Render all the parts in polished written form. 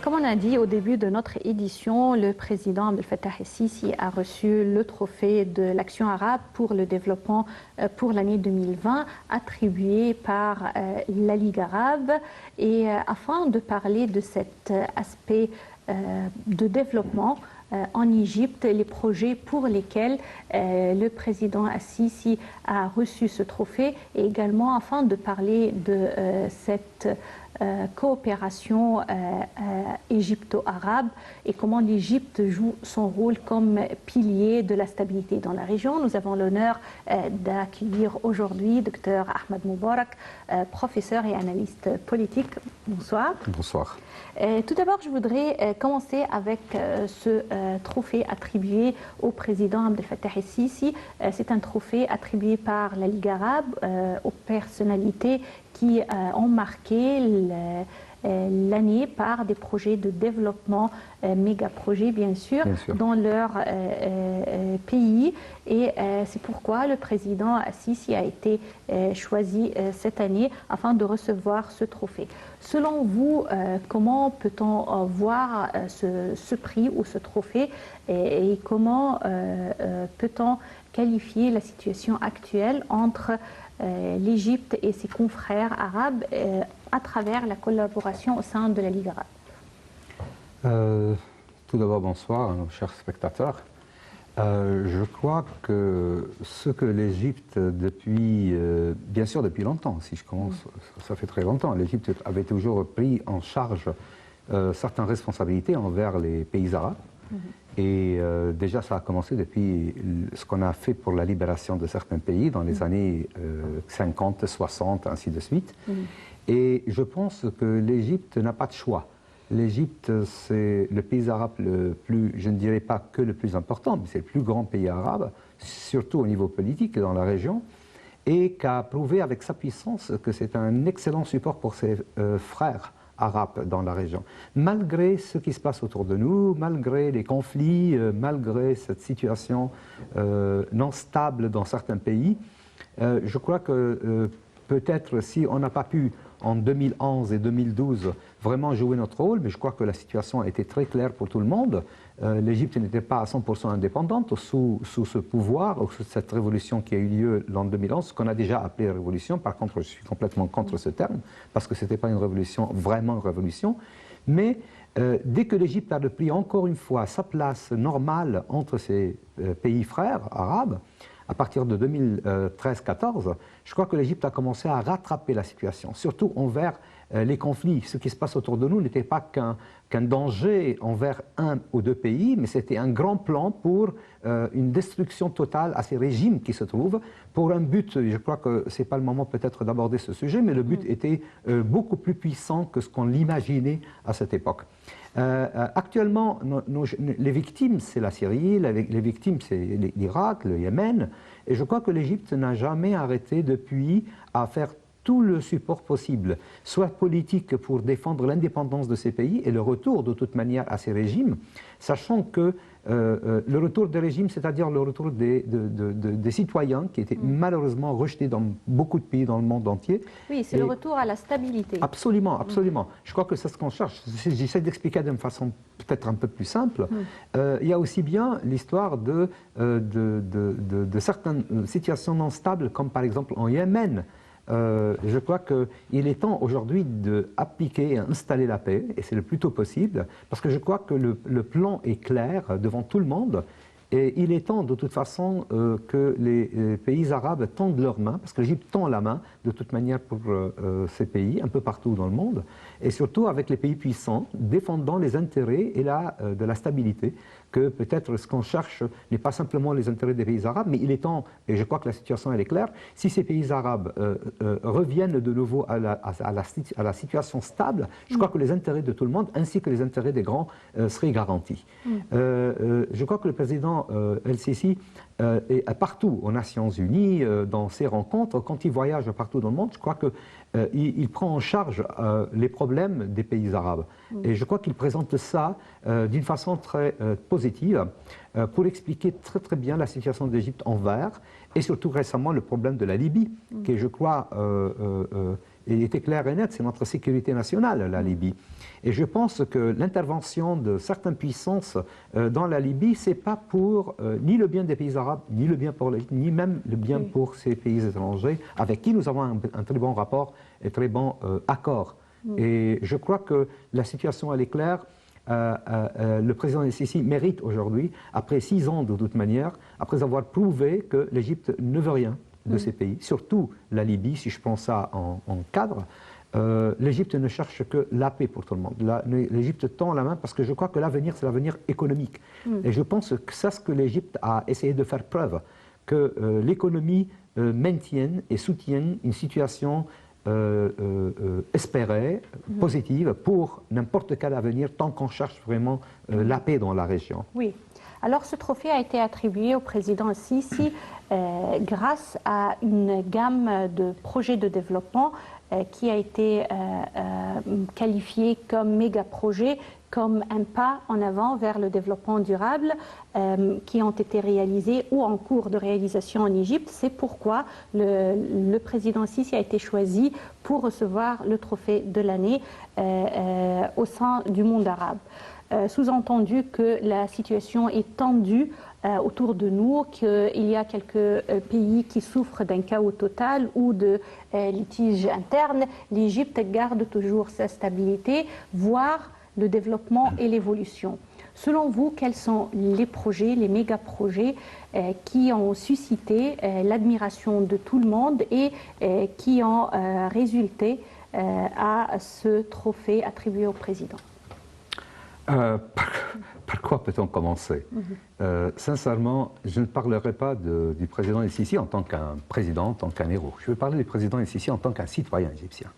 Comme on a dit au début de notre édition, le président Abdel Fattah el-Sisi a reçu le trophée de l'Action arabe pour le développement pour l'année 2020, attribué par la Ligue arabe. Et afin de parler de cet aspect de développement en Égypte, les projets pour lesquels le président Al-Sisi a reçu ce trophée, et également afin de parler de cette coopération égypto-arabe et comment l'Égypte joue son rôle comme pilier de la stabilité dans la région. Nous avons l'honneur d'accueillir aujourd'hui Dr Ahmed Moubarak, professeur et analyste politique. Bonsoir. Bonsoir. Tout d'abord, je voudrais commencer avec ce trophée attribué au président Abdel Fattah el-Sisi. C'est un trophée attribué par la Ligue arabe aux personnalités qui ont marqué l'année par des projets de développement, méga-projets bien sûr, dans leur pays. Et c'est pourquoi le président Al-Sisi a été choisi cette année afin de recevoir ce trophée. Selon vous, comment peut-on voir ce prix ou ce trophée et comment peut-on qualifier la situation actuelle entre l'Égypte et ses confrères arabes à travers la collaboration au sein de la Ligue arabe? Tout d'abord, bonsoir à nos chers spectateurs. Je crois que ce que l'Égypte, bien sûr depuis longtemps, si je commence, ça fait très longtemps, l'Égypte avait toujours pris en charge certaines responsabilités envers les pays arabes. Et déjà, ça a commencé depuis ce qu'on a fait pour la libération de certains pays dans les années 50, 60, ainsi de suite. Et je pense que l'Égypte n'a pas de choix. L'Égypte, c'est le pays arabe le plus, je ne dirais pas que le plus important, mais c'est le plus grand pays arabe, surtout au niveau politique dans la région, et qui a prouvé avec sa puissance que c'est un excellent support pour ses frères arabes dans la région. Malgré ce qui se passe autour de nous, malgré les conflits, malgré cette situation non stable dans certains pays, je crois que peut-être si on n'a pas pu en 2011 et 2012 vraiment jouer notre rôle, mais je crois que la situation a été très claire pour tout le monde. L'Égypte n'était pas à 100% indépendante sous ce pouvoir, ou sous cette révolution qui a eu lieu en 2011, ce qu'on a déjà appelé révolution. Par contre, je suis complètement contre ce terme, parce que ce n'était pas une révolution, vraiment une révolution. Mais dès que l'Égypte a repris encore une fois sa place normale entre ses pays frères arabes, à partir de 2013-14, je crois que l'Égypte a commencé à rattraper la situation, surtout envers les conflits. Ce qui se passe autour de nous n'était pas qu'un danger envers un ou deux pays, mais c'était un grand plan pour une destruction totale à ces régimes qui se trouvent, pour un but, je crois que ce n'est pas le moment peut-être d'aborder ce sujet, mais le but était beaucoup plus puissant que ce qu'on l'imaginait à cette époque. Actuellement, les victimes, c'est la Syrie, les victimes, c'est l'Irak, le Yémen, et je crois que l'Égypte n'a jamais arrêté depuis à faire tout le support possible, soit politique pour défendre l'indépendance de ces pays et le retour de toute manière à ces régimes, sachant que le retour des régimes, c'est-à-dire le retour des citoyens qui étaient malheureusement rejetés dans beaucoup de pays dans le monde entier. Oui, c'est le retour à la stabilité. Absolument, absolument. Je crois que c'est ce qu'on cherche. J'essaie d'expliquer d'une façon peut-être un peu plus simple. Il y a aussi bien l'histoire de certaines situations non stables, comme par exemple en Yémen. Je crois qu'il est temps aujourd'hui d'appliquer et d'installer la paix, et c'est le plus tôt possible, parce que je crois que le plan est clair devant tout le monde, et il est temps de toute façon que les pays arabes tendent leurs mains, parce que l'Égypte tend la main de toute manière pour ces pays, un peu partout dans le monde, et surtout avec les pays puissants, défendant les intérêts et de la stabilité, que peut-être ce qu'on cherche n'est pas simplement les intérêts des pays arabes, mais il est temps, et je crois que la situation elle est claire, si ces pays arabes reviennent de nouveau à la situation stable, je crois que les intérêts de tout le monde, ainsi que les intérêts des grands, seraient garantis. Je crois que le président El-Sisi est partout aux Nations Unies, dans ses rencontres, quand il voyage partout dans le monde, je crois qu'il prend en charge les problèmes des pays arabes. Et je crois qu'il présente ça d'une façon très positive pour expliquer très très bien la situation de l'Égypte envers, et surtout récemment le problème de la Libye, qui je crois il était clair et net, c'est notre sécurité nationale, la Libye. Et je pense que l'intervention de certaines puissances dans la Libye, ce n'est pas pour ni le bien des pays arabes, ni le bien pour l'Égypte, ni même le bien pour ces pays étrangers, avec qui nous avons un très bon rapport et très bon accord. Et je crois que la situation, elle est claire. Le président El-Sisi mérite aujourd'hui, après 6 ans de toute manière, après avoir prouvé que l'Égypte ne veut rien de ces pays, surtout la Libye, si je prends ça en cadre, l'Égypte ne cherche que la paix pour tout le monde. L'Égypte tend la main parce que je crois que l'avenir, c'est l'avenir économique. Et je pense que c'est ce que l'Égypte a essayé de faire preuve, que l'économie maintienne et soutienne une situation espérée, positive, pour n'importe quel avenir, tant qu'on cherche vraiment la paix dans la région. Oui. Alors, ce trophée a été attribué au président Sisi grâce à une gamme de projets de développement qui a été qualifié comme méga-projet, comme un pas en avant vers le développement durable qui ont été réalisés ou en cours de réalisation en Égypte. C'est pourquoi le président Sisi a été choisi pour recevoir le trophée de l'année au sein du monde arabe. Sous-entendu que la situation est tendue autour de nous, qu'il y a quelques pays qui souffrent d'un chaos total ou de litiges internes. L'Égypte garde toujours sa stabilité, voire le développement et l'évolution. Selon vous, quels sont les projets, les méga-projets qui ont suscité l'admiration de tout le monde et qui ont résulté à ce trophée attribué au président? Par quoi peut-on commencer? Sincèrement, je ne parlerai pas du président El-Sisi en tant qu'un président, en tant qu'un héros. Je vais parler du président El-Sisi en tant qu'un citoyen égyptien.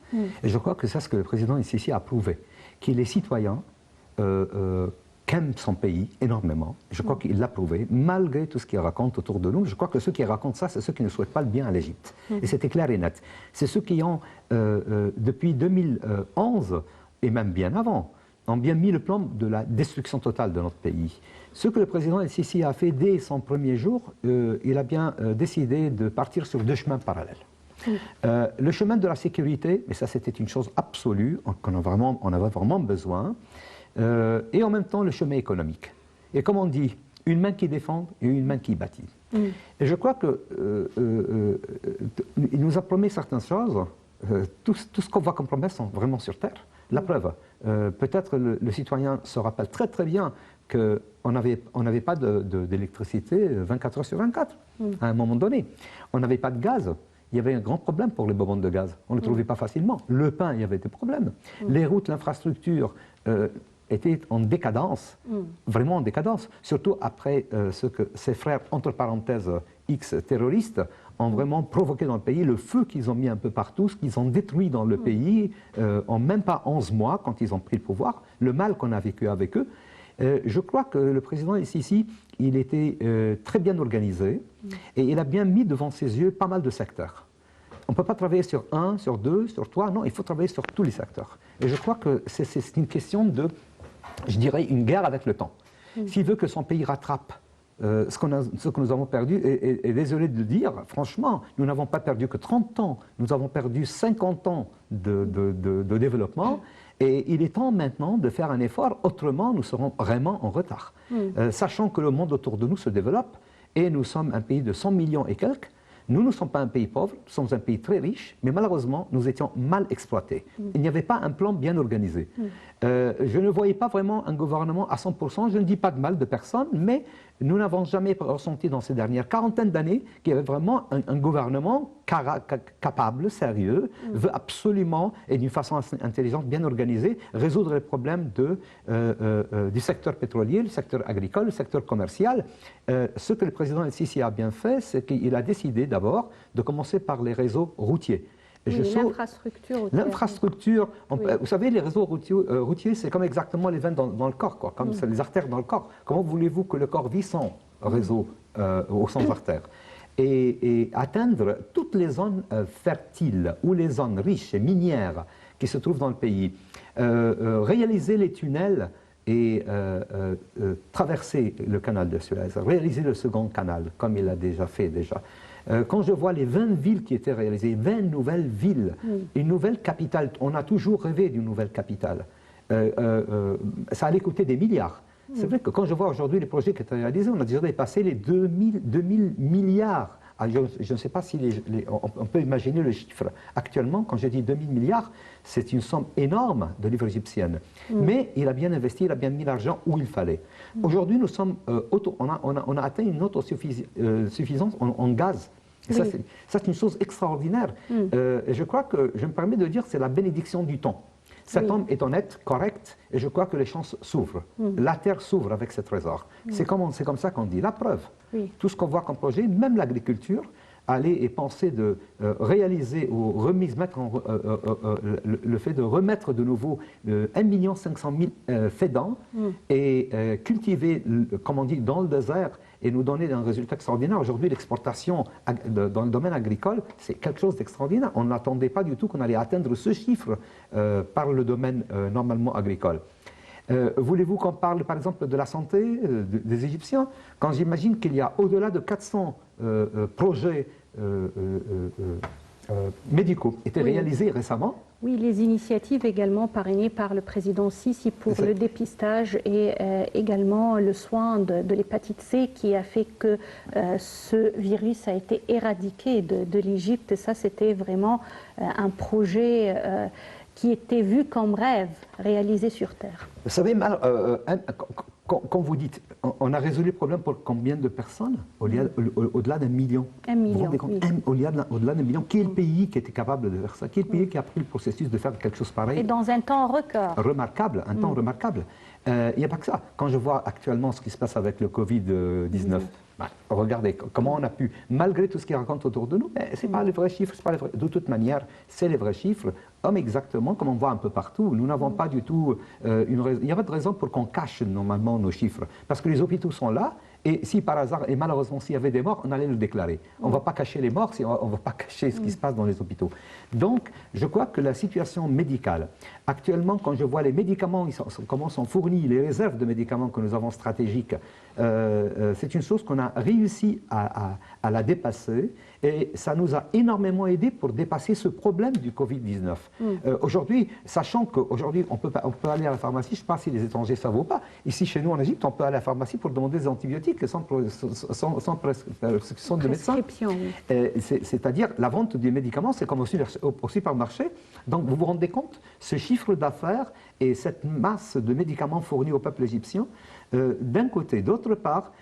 Et je crois que c'est ce que le président El-Sisi a prouvé, qu'il est citoyen, qu'aime son pays énormément. Je crois qu'il l'a prouvé, malgré tout ce qu'il raconte autour de nous. Je crois que ceux qui racontent ça, c'est ceux qui ne souhaitent pas le bien à l'Égypte. Et c'était clair et net. C'est ceux qui ont, depuis 2011, et même bien avant, ont bien mis le plan de la destruction totale de notre pays. Ce que le président El-Sisi a fait dès son premier jour, il a bien décidé de partir sur 2 chemins parallèles. Le chemin de la sécurité, mais ça c'était une chose absolue, on avait vraiment besoin, et en même temps le chemin économique. Et comme on dit, une main qui défend et une main qui bâtit. Et je crois qu'il nous a promis certaines choses, tout ce qu'on voit comme promesses sont vraiment sur terre. La preuve, peut-être le citoyen se rappelle très très bien qu'on n'avait pas d'électricité 24 heures sur 24 à un moment donné. On n'avait pas de gaz. Il y avait un grand problème pour les bonbonnes de gaz. On ne le trouvait pas facilement. Le pain, il y avait des problèmes. Les routes, l'infrastructure étaient en décadence, vraiment en décadence. Surtout après ce que ces frères, entre parenthèses, X terroristes, ont vraiment provoqué dans le pays, le feu qu'ils ont mis un peu partout, ce qu'ils ont détruit dans le pays en même pas 11 mois, quand ils ont pris le pouvoir, le mal qu'on a vécu avec eux. Je crois que le président El-Sisi, il était très bien organisé et il a bien mis devant ses yeux pas mal de secteurs. On ne peut pas travailler sur 1, sur 2, sur 3, non, il faut travailler sur tous les secteurs. Et je crois que c'est une question de, je dirais, une guerre avec le temps. S'il veut que son pays rattrape ce que nous avons perdu, et désolé de le dire, franchement, nous n'avons pas perdu que 30 ans, nous avons perdu 50 ans de développement, et il est temps maintenant de faire un effort, autrement nous serons vraiment en retard. Sachant que le monde autour de nous se développe, et nous sommes un pays de 100 millions et quelques, nous ne sommes pas un pays pauvre, nous sommes un pays très riche, mais malheureusement, nous étions mal exploités. Il n'y avait pas un plan bien organisé. Je ne voyais pas vraiment un gouvernement à 100%, je ne dis pas de mal de personne, mais nous n'avons jamais ressenti dans ces dernières quarantaine d'années qu'il y avait vraiment un gouvernement capable, sérieux, veut absolument, et d'une façon intelligente, bien organisée, résoudre les problèmes du secteur pétrolier, le secteur agricole, le secteur commercial. Ce que le président El-Sisi a bien fait, c'est qu'il a décidé d'abord de commencer par les réseaux routiers. L'infrastructure. L'infrastructure, vous savez, les réseaux routiers, c'est comme exactement les veines dans le corps, quoi, comme les artères dans le corps. Comment voulez-vous que le corps vit sans réseau ou sans artères? Et atteindre toutes les zones fertiles ou les zones riches et minières qui se trouvent dans le pays, réaliser les tunnels et traverser le canal de Suez, réaliser le second canal, comme il a déjà fait déjà. Quand je vois les 20 villes qui étaient réalisées, 20 nouvelles villes, une nouvelle capitale, on a toujours rêvé d'une nouvelle capitale. Ça allait coûter des milliards. C'est vrai que quand je vois aujourd'hui les projets qui étaient réalisés, on a déjà dépassé les 2000 milliards. Alors, je ne sais pas si on peut imaginer le chiffre. Actuellement, quand je dis 2000 milliards, c'est une somme énorme de livres égyptiennes. Mais il a bien investi, il a bien mis l'argent où il fallait. Aujourd'hui, nous sommes on a atteint une autosuffisance en gaz. Et ça, c'est une chose extraordinaire. Et je crois que, je me permets de dire, c'est la bénédiction du temps. Cet homme est honnête, correct, et je crois que les chances s'ouvrent. La terre s'ouvre avec ce trésor. C'est comme ça qu'on dit. La preuve, tout ce qu'on voit comme projet, même l'agriculture, aller et penser de réaliser ou le fait de remettre de nouveau 1 500 000 fédans et cultiver, comme on dit, dans le désert et nous donner un résultat extraordinaire. Aujourd'hui, l'exportation dans le domaine agricole, c'est quelque chose d'extraordinaire. On n'attendait pas du tout qu'on allait atteindre ce chiffre par le domaine normalement agricole. Voulez-vous qu'on parle par exemple de la santé des Égyptiens? Quand j'imagine qu'il y a au-delà de 400 projets médicaux étaient réalisés récemment. Oui, les initiatives également parrainées par le président Sisi pour le dépistage et également le soin de l'hépatite C qui a fait que ce virus a été éradiqué de l'Égypte. Ça, c'était vraiment un projet qui était vu comme rêve réalisé sur Terre. Vous savez, quand vous dites, on a résolu le problème pour combien de personnes? Au-delà d'1 million. 1 million, oui. Au-delà d'1 million. Qui est le pays qui était capable de faire ça? Qui est le pays qui a pris le processus de faire quelque chose pareil? Et dans un temps record. Remarquable, un temps remarquable. Il n'y a pas que ça. Quand je vois actuellement ce qui se passe avec le Covid-19, regardez comment on a pu, malgré tout ce qu'ils racontent autour de nous, ce n'est pas les vrais chiffres, pas les vrais. De toute manière, c'est les vrais chiffres, comme exactement, comme on voit un peu partout. Nous n'avons pas du tout une raison. Il n'y a pas de raison pour qu'on cache normalement nos chiffres, parce que les hôpitaux sont là, et si par hasard, et malheureusement s'il y avait des morts, on allait le déclarer. On ne va pas cacher les morts, on ne va pas cacher ce qui se passe dans les hôpitaux. Donc, je crois que la situation médicale, actuellement, quand je vois les médicaments, comment sont fournis, les réserves de médicaments que nous avons stratégiques, c'est une chose qu'on a réussi à la dépasser, et ça nous a énormément aidé pour dépasser ce problème du Covid-19. Aujourd'hui, sachant qu'aujourd'hui, on peut aller à la pharmacie, je ne sais pas si les étrangers savent ou pas, ici chez nous en Égypte, on peut aller à la pharmacie pour demander des antibiotiques sans prescription de médecin. C'est-à-dire, la vente des médicaments, c'est comme au supermarché. Donc, vous vous rendez compte, ce chiffre d'affaires et cette masse de médicaments fournis au peuple égyptien, d'un côté. D'autre part,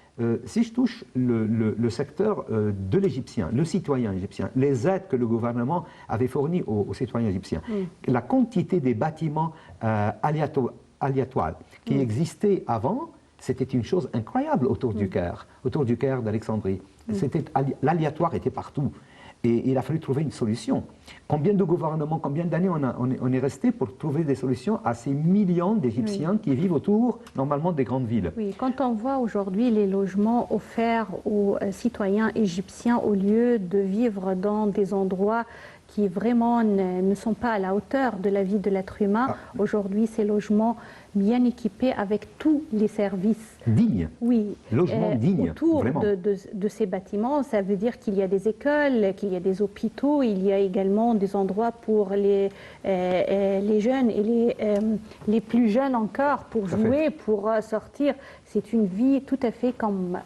si je touche le secteur de l'Égyptien, le citoyen égyptien, les aides que le gouvernement avait fournies aux citoyens égyptiens, la quantité des bâtiments aléatoires qui existaient avant, c'était une chose incroyable autour du Caire d'Alexandrie. L'aléatoire était partout. Et il a fallu trouver une solution. Combien de gouvernements, combien d'années on est resté pour trouver des solutions à ces millions d'Égyptiens qui vivent autour, normalement, des grandes villes? Oui, quand on voit aujourd'hui les logements offerts aux citoyens égyptiens au lieu de vivre dans des endroits qui vraiment ne sont pas à la hauteur de la vie de l'être humain, aujourd'hui, ces logements bien équipés avec tous les services. Dignes. Oui. Logements dignes, autour vraiment. De ces bâtiments, ça veut dire qu'il y a des écoles, qu'il y a des hôpitaux, il y a également des endroits pour les jeunes et les plus jeunes encore pour jouer, pour sortir. C'est une vie tout à fait, comme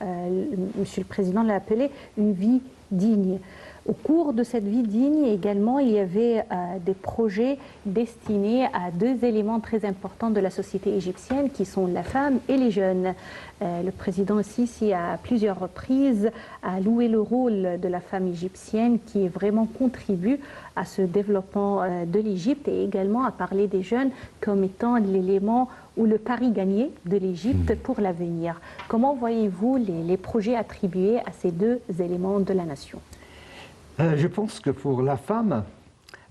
Monsieur le Président l'a appelé, une vie digne. Au cours de cette vie digne également, il y avait des projets destinés à 2 éléments très importants de la société égyptienne qui sont la femme et les jeunes. Le président Sisi, à plusieurs reprises, a loué le rôle de la femme égyptienne qui vraiment contribue à ce développement de l'Égypte et également a parlé des jeunes comme étant l'élément ou le pari gagné de l'Égypte pour l'avenir. Comment voyez-vous les projets attribués à ces 2 éléments de la nation ? Je pense que pour la femme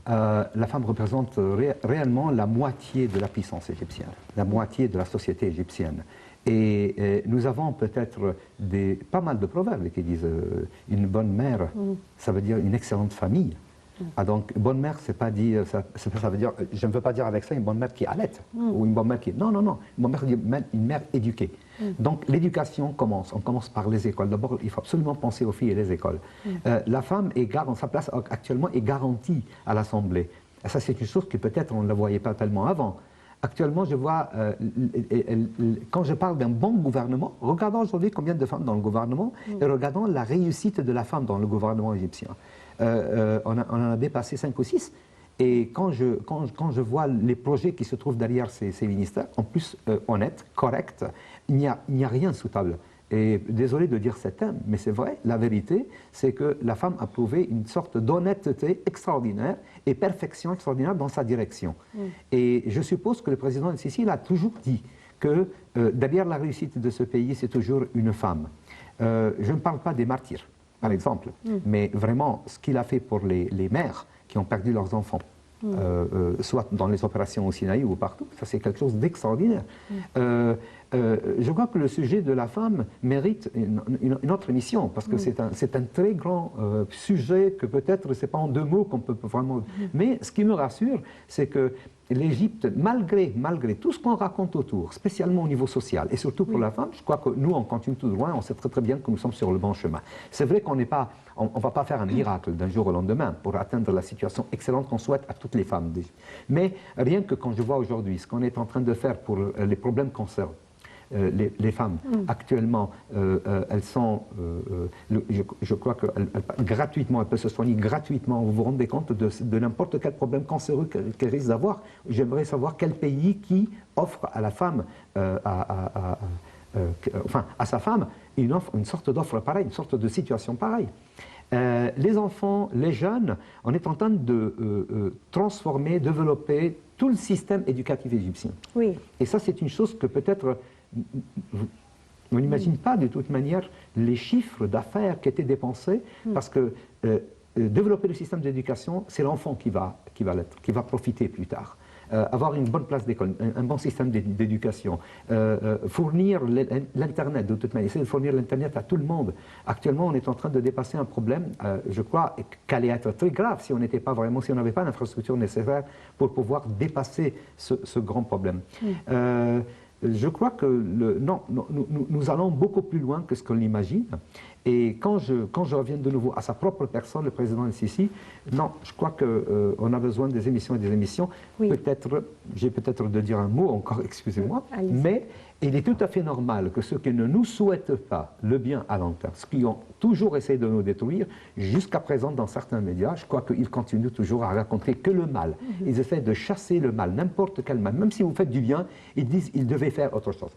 représente réellement la moitié de la puissance égyptienne, la moitié de la société égyptienne. Et nous avons peut-être pas mal de proverbes qui disent une bonne mère, ça veut dire une excellente famille. Ah, donc, bonne mère, c'est pas dire, ça veut dire, je ne veux pas dire avec ça une bonne mère qui allait, ou une bonne mère qui... Non, non, non, une bonne mère, une mère éduquée. Donc, l'éducation commence, on commence par les écoles. D'abord, il faut absolument penser aux filles et les écoles. La femme, sa place actuellement est garantie à l'Assemblée. Et ça, c'est une chose que peut-être on ne la voyait pas tellement avant. Actuellement, je vois, quand je parle d'un bon gouvernement, regardons aujourd'hui combien de femmes dans le gouvernement et regardons la réussite de la femme dans le gouvernement égyptien. On en a dépassé 5 ou 6. Et quand je vois les projets qui se trouvent derrière ces ministères, en plus honnêtes, corrects, il n'y a rien sous table. Et désolé de dire cet terme, mais c'est vrai, la vérité, c'est que la femme a prouvé une sorte d'honnêteté extraordinaire et perfection extraordinaire dans sa direction. Et je suppose que le président El-Sisi a toujours dit que derrière la réussite de ce pays, c'est toujours une femme. Je ne parle pas des martyrs, par exemple, mais vraiment ce qu'il a fait pour les mères qui ont perdu leurs enfants, soit dans les opérations au Sinaï ou partout, ça c'est quelque chose d'extraordinaire. Je crois que le sujet de la femme mérite une autre émission, parce que c'est un très grand sujet que peut-être ce n'est pas en 2 mots qu'on peut vraiment... Mais ce qui me rassure, c'est que l'Égypte, malgré tout ce qu'on raconte autour, spécialement au niveau social, et surtout pour la femme, je crois que nous, on continue tout droit, on sait très bien que nous sommes sur le bon chemin. C'est vrai qu'on n'est pas... On ne va pas faire un miracle d'un jour au lendemain pour atteindre la situation excellente qu'on souhaite à toutes les femmes d'Égypte. Mais rien que quand je vois aujourd'hui ce qu'on est en train de faire pour les problèmes cancer, les femmes, actuellement, elles sont, je crois que gratuitement, elles peuvent se soigner gratuitement. Vous vous rendez compte de n'importe quel problème cancéreux qu'elles risquent d'avoir. J'aimerais savoir quel pays qui offre à la femme, à sa femme, une sorte d'offre pareille, une sorte de situation pareille. Les enfants, les jeunes, on est en train de transformer, développer tout le système éducatif égyptien. Oui. Et ça, c'est une chose que peut-être on n'imagine pas de toute manière les chiffres d'affaires qui étaient dépensés, parce que développer le système d'éducation, c'est l'enfant qui va profiter plus tard. Avoir une bonne place d'école, un bon système d'éducation, fournir l'Internet de toute manière, essayer de fournir l'Internet à tout le monde. Actuellement, on est en train de dépasser un problème, je crois, qui allait être très grave si on n'était pas vraiment, si on n'avait pas l'infrastructure nécessaire pour pouvoir dépasser ce grand problème. Je crois que nous allons beaucoup plus loin que ce qu'on l'imagine. Et quand je reviens de nouveau à sa propre personne, le président El-Sisi, non, je crois qu'on a besoin des émissions et des émissions. Oui. J'ai peut-être de dire un mot encore, excusez-moi, mais il est tout à fait normal que ceux qui ne nous souhaitent pas le bien à long terme, ceux qui ont toujours essayé de nous détruire, jusqu'à présent dans certains médias, je crois qu'ils continuent toujours à raconter que le mal. Ils essaient de chasser le mal, n'importe quel mal. Même si vous faites du bien, ils disent qu'ils devaient faire autre chose.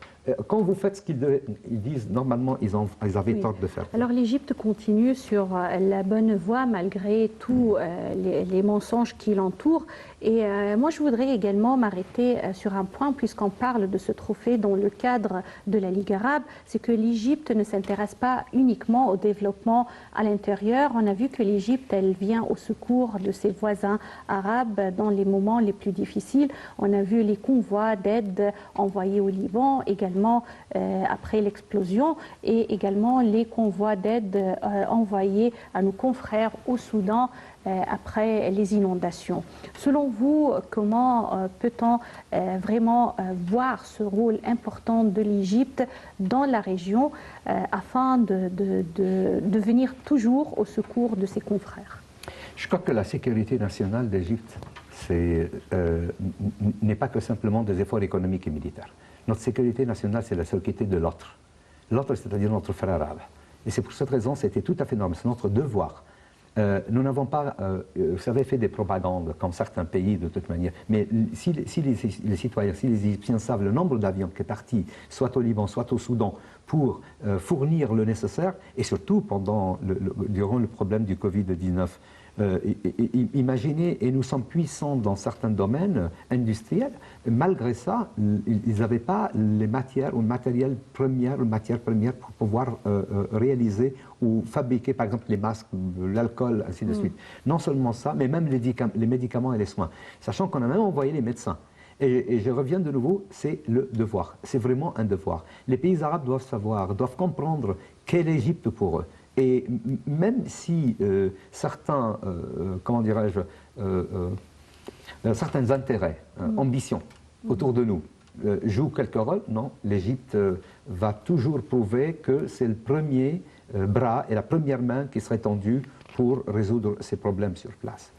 Quand vous faites ce qu'ils disent, normalement, ils avaient tort de faire. Alors l'Égypte continue sur la bonne voie malgré tous les mensonges qui l'entourent. Et moi, je voudrais également m'arrêter sur un point, puisqu'on parle de ce trophée dans le cadre de la Ligue arabe, c'est que l'Égypte ne s'intéresse pas uniquement au développement à l'intérieur. On a vu que l'Égypte, elle vient au secours de ses voisins arabes dans les moments les plus difficiles. On a vu les convois d'aide envoyés au Liban, également après l'explosion, et également les convois d'aide envoyés à nos confrères au Soudan après les inondations. Selon vous, comment peut-on vraiment voir ce rôle important de l'Égypte dans la région afin de venir toujours au secours de ses confrères? Je crois que la sécurité nationale d'Égypte n'est pas que simplement des efforts économiques et militaires. Notre sécurité nationale, c'est la sécurité de l'autre. L'autre, c'est-à-dire notre frère arabe. Et c'est pour cette raison, c'était tout à fait normal, c'est notre devoir. Nous n'avons pas, vous savez, fait des propagandes comme certains pays de toute manière, mais si les citoyens, si les Égyptiens savent le nombre d'avions qui est parti, soit au Liban, soit au Soudan, pour fournir le nécessaire, et surtout durant le problème du Covid-19, imaginez, et nous sommes puissants dans certains domaines industriels, malgré ça, ils n'avaient pas les matières ou matières premières pour pouvoir réaliser ou fabriquer, par exemple, les masques, l'alcool, ainsi de suite. Non seulement ça, mais même les médicaments et les soins. Sachant qu'on a même envoyé les médecins. Et je reviens de nouveau, c'est le devoir. C'est vraiment un devoir. Les pays arabes doivent savoir, doivent comprendre qu'est l'Égypte pour eux. Et même si certains, comment dirais-je, certains intérêts, ambitions autour de nous jouent quelques rôles, non, l'Égypte va toujours prouver que c'est le premier bras et la première main qui serait tendue pour résoudre ces problèmes sur place.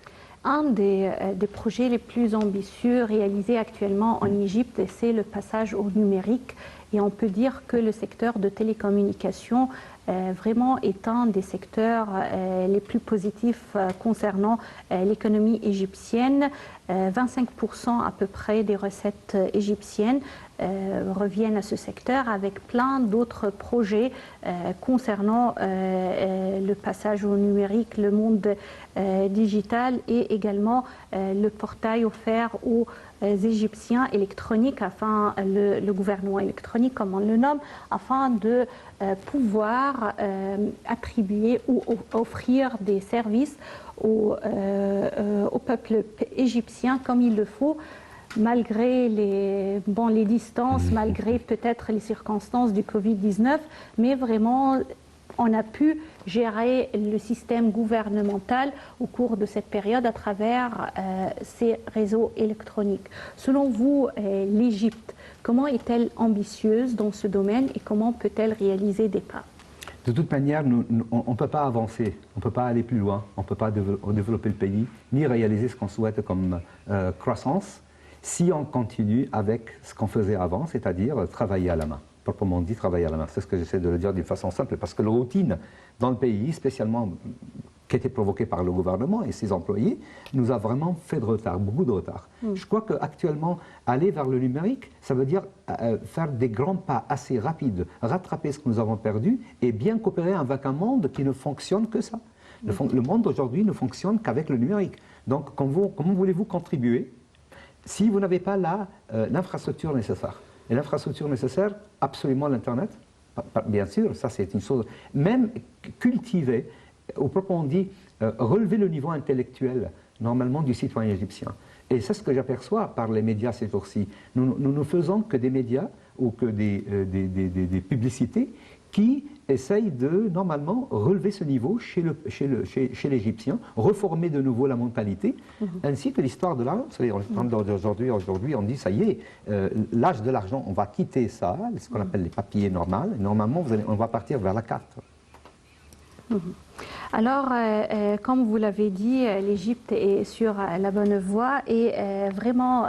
Un des projets les plus ambitieux réalisés actuellement en Égypte, c'est le passage au numérique. Et on peut dire que le secteur de télécommunications vraiment est un des secteurs les plus positifs concernant l'économie égyptienne. 25% à peu près des recettes égyptiennes reviennent à ce secteur, avec plein d'autres projets concernant le passage au numérique, le monde digital et également le portail offert aux Égyptiens électroniques, afin le gouvernement électronique comme on le nomme, afin de pouvoir attribuer ou offrir des services au peuple égyptien comme il le faut, malgré les distances, malgré peut-être les circonstances du Covid-19, mais vraiment on a pu gérer le système gouvernemental au cours de cette période à travers ces réseaux électroniques. Selon vous, l'Égypte, comment est-elle ambitieuse dans ce domaine et comment peut-elle réaliser des pas? De toute manière, on ne peut pas avancer, on ne peut pas aller plus loin, on ne peut pas développer le pays, ni réaliser ce qu'on souhaite comme croissance, si on continue avec ce qu'on faisait avant, c'est-à-dire travailler à la main. Proprement dit, travailler à la main. C'est ce que j'essaie de le dire d'une façon simple, parce que la routine dans le pays, spécialement qui était provoquée par le gouvernement et ses employés, nous a vraiment fait de retard, beaucoup de retard. Je crois qu'actuellement, aller vers le numérique, ça veut dire faire des grands pas assez rapides, rattraper ce que nous avons perdu et bien coopérer avec un monde qui ne fonctionne que ça. Le monde aujourd'hui ne fonctionne qu'avec le numérique. Donc, comment voulez-vous contribuer si vous n'avez pas l'infrastructure nécessaire? Et l'infrastructure nécessaire, absolument l'Internet, bien sûr, ça c'est une chose, même cultiver, ou proprement dit, relever le niveau intellectuel, normalement, du citoyen égyptien. Et c'est ce que j'aperçois par les médias ces jours-ci. Nous ne faisons que des médias ou que des publicités qui essayent de, normalement, relever ce niveau chez l'Égyptien, reformer de nouveau la mentalité, ainsi que l'histoire de l'argent. C'est-à-dire, aujourd'hui, on dit, ça y est, l'âge de l'argent, on va quitter ça, ce qu'on appelle les papiers normaux, et normalement, on va partir vers la carte. Alors, comme vous l'avez dit, l'Égypte est sur la bonne voie et vraiment,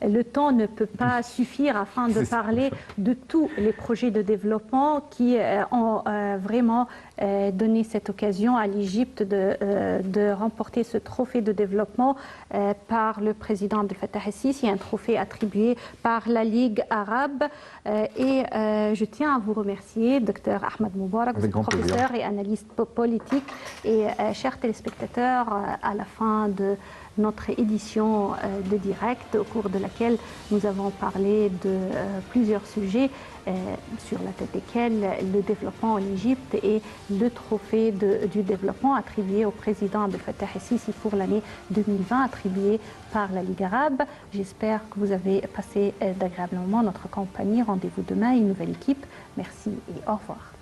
le temps ne peut pas suffire afin de parler de tous les projets de développement qui ont vraiment donné cette occasion à l'Égypte de remporter ce trophée de développement par le président Abdel Fattah el-Sisi, un trophée attribué par la Ligue arabe. Et je tiens à vous remercier, Dr Ahmed Moubarak, professeur et analyste politique. Et chers téléspectateurs, à la fin de notre édition de direct, au cours de laquelle nous avons parlé de plusieurs sujets, sur la tête desquels le développement en Égypte et le trophée du développement attribué au président Abdel Fattah el-Sisi pour l'année 2020, attribué par la Ligue arabe. J'espère que vous avez passé d'agréablement notre compagnie. Rendez-vous demain, une nouvelle équipe. Merci et au revoir.